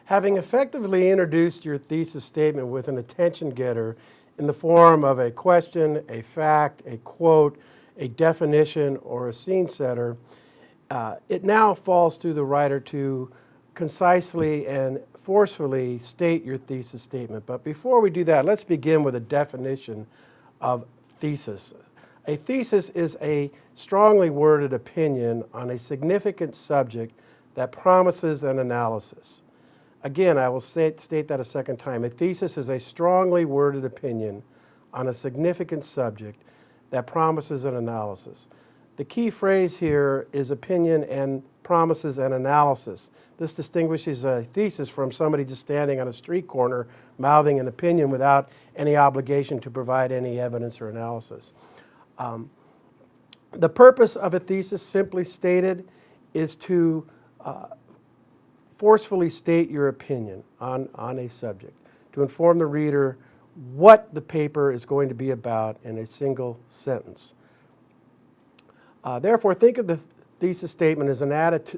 Having effectively introduced your thesis statement with an attention getter in the form of a question, a fact, a quote, a definition, or a scene setter, it now falls to the writer to concisely and forcefully state your thesis statement. But before we do that, let's begin with a definition of thesis. A thesis is a strongly worded opinion on a significant subject that promises an analysis. Again, I will state that a second time. A thesis is a strongly worded opinion on a significant subject that promises an analysis. The key phrase here is opinion and promises an analysis. This distinguishes a thesis from somebody just standing on a street corner mouthing an opinion without any obligation to provide any evidence or analysis. The purpose of a thesis, simply stated, is to forcefully state your opinion on a subject, to inform the reader what the paper is going to be about in a single sentence. Therefore, think of the thesis statement as an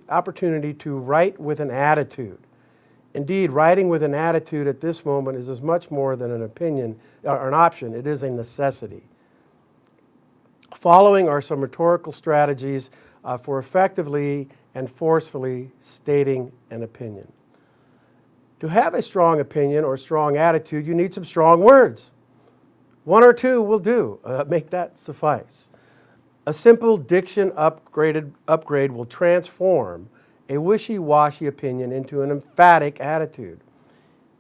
opportunity to write with an attitude. Indeed, writing with an attitude at this moment is as much more than an opinion or an option. It is a necessity. Following are some rhetorical strategies for effectively and forcefully stating an opinion. To have a strong opinion or strong attitude, you need some strong words. One or two will do. Make that suffice. A simple diction upgrade will transform a wishy-washy opinion into an emphatic attitude.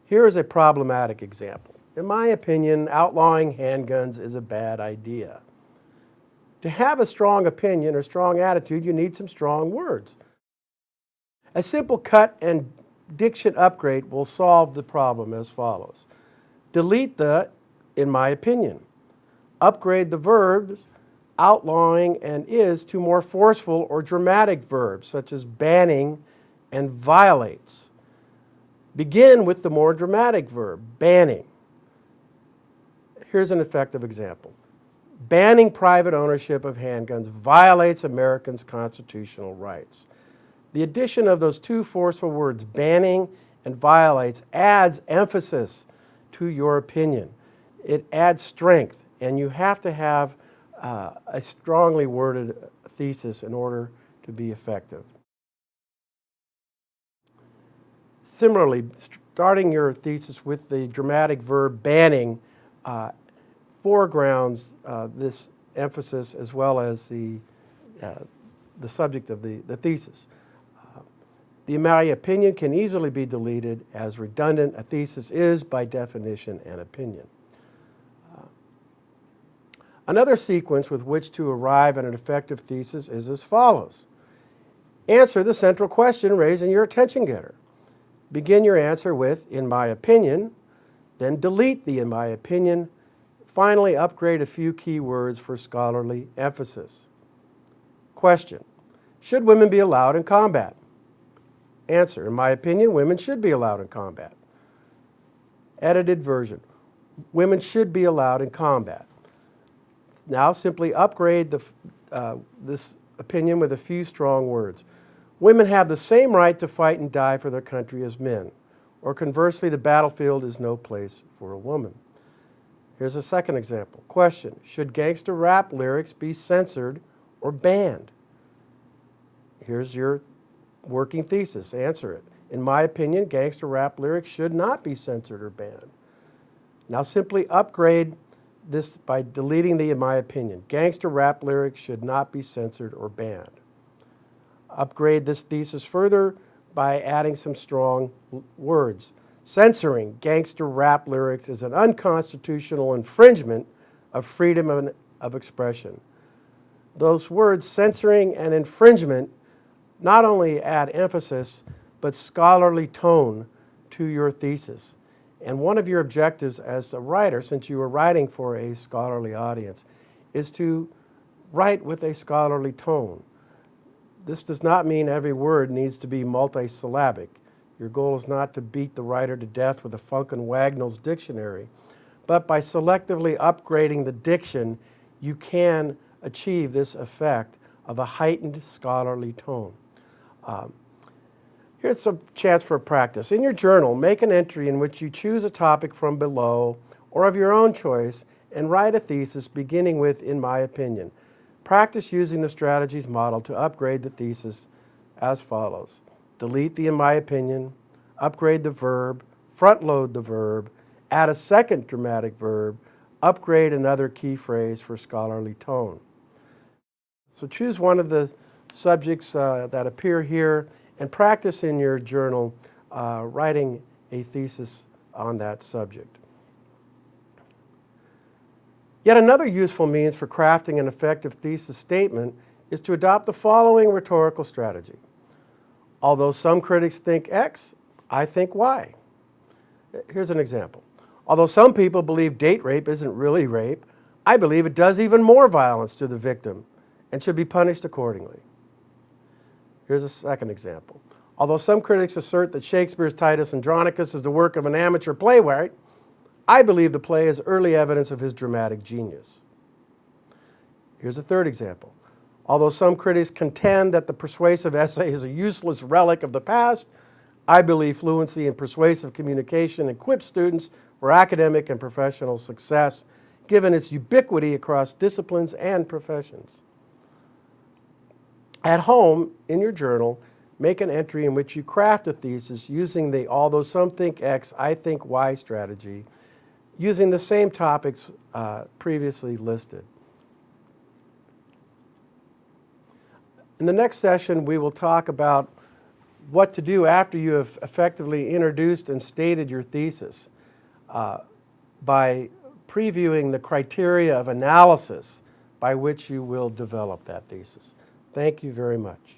Here is a problematic example. In my opinion, outlawing handguns is a bad idea. To have a strong opinion or strong attitude, you need some strong words. A simple cut and diction upgrade will solve the problem as follows. Delete the "in my opinion." Upgrade the verbs outlawing and is to more forceful or dramatic verbs such as banning and violates. Begin with the more dramatic verb, banning. Here's an effective example. Banning private ownership of handguns violates Americans' constitutional rights. The addition of those two forceful words, banning and violates, adds emphasis to your opinion. It adds strength, and you have to have a strongly worded thesis in order to be effective. Similarly, starting your thesis with the dramatic verb banning foregrounds this emphasis as well as the subject of the thesis. The "in my opinion" can easily be deleted as redundant. A thesis is, by definition, an opinion. Another sequence with which to arrive at an effective thesis is as follows. Answer the central question raised in your attention getter. Begin your answer with "in my opinion," then delete the "in my opinion." Finally, upgrade a few key words for scholarly emphasis. Question: should women be allowed in combat? Answer: in my opinion, women should be allowed in combat. Edited version: women should be allowed in combat. Now simply upgrade this opinion with a few strong words. Women have the same right to fight and die for their country as men. Or conversely, the battlefield is no place for a woman. Here's a second example. Question: should gangster rap lyrics be censored or banned? Here's your working thesis. Answer it. In my opinion, gangster rap lyrics should not be censored or banned. Now simply upgrade this by deleting the "in my opinion." Gangster rap lyrics should not be censored or banned. Upgrade this thesis further by adding some strong words. Censoring gangster rap lyrics is an unconstitutional infringement of freedom of expression. Those words, censoring and infringement, not only add emphasis, but scholarly tone to your thesis. And one of your objectives as a writer, since you are writing for a scholarly audience, is to write with a scholarly tone. This does not mean every word needs to be multisyllabic. Your goal is not to beat the writer to death with a Funk and Wagnall's dictionary, but by selectively upgrading the diction, you can achieve this effect of a heightened scholarly tone. Here's a chance for practice. In your journal, make an entry in which you choose a topic from below or of your own choice and write a thesis beginning with, "in my opinion." Practice using the strategies model to upgrade the thesis as follows. Delete the "in my opinion," upgrade the verb, front load the verb, add a second dramatic verb, upgrade another key phrase for scholarly tone. So choose one of the subjects that appear here and practice in your journal writing a thesis on that subject. Yet another useful means for crafting an effective thesis statement is to adopt the following rhetorical strategy. Although some critics think X, I think Y. Here's an example. Although some people believe date rape isn't really rape, I believe it does even more violence to the victim and should be punished accordingly. Here's a second example. Although some critics assert that Shakespeare's Titus Andronicus is the work of an amateur playwright, I believe the play is early evidence of his dramatic genius. Here's a third example. Although some critics contend that the persuasive essay is a useless relic of the past, I believe fluency in persuasive communication equips students for academic and professional success, given its ubiquity across disciplines and professions. At home, in your journal, make an entry in which you craft a thesis using the "although some think X, I think Y" strategy, using the same topics previously listed. In the next session, we will talk about what to do after you have effectively introduced and stated your thesis by previewing the criteria of analysis by which you will develop that thesis. Thank you very much.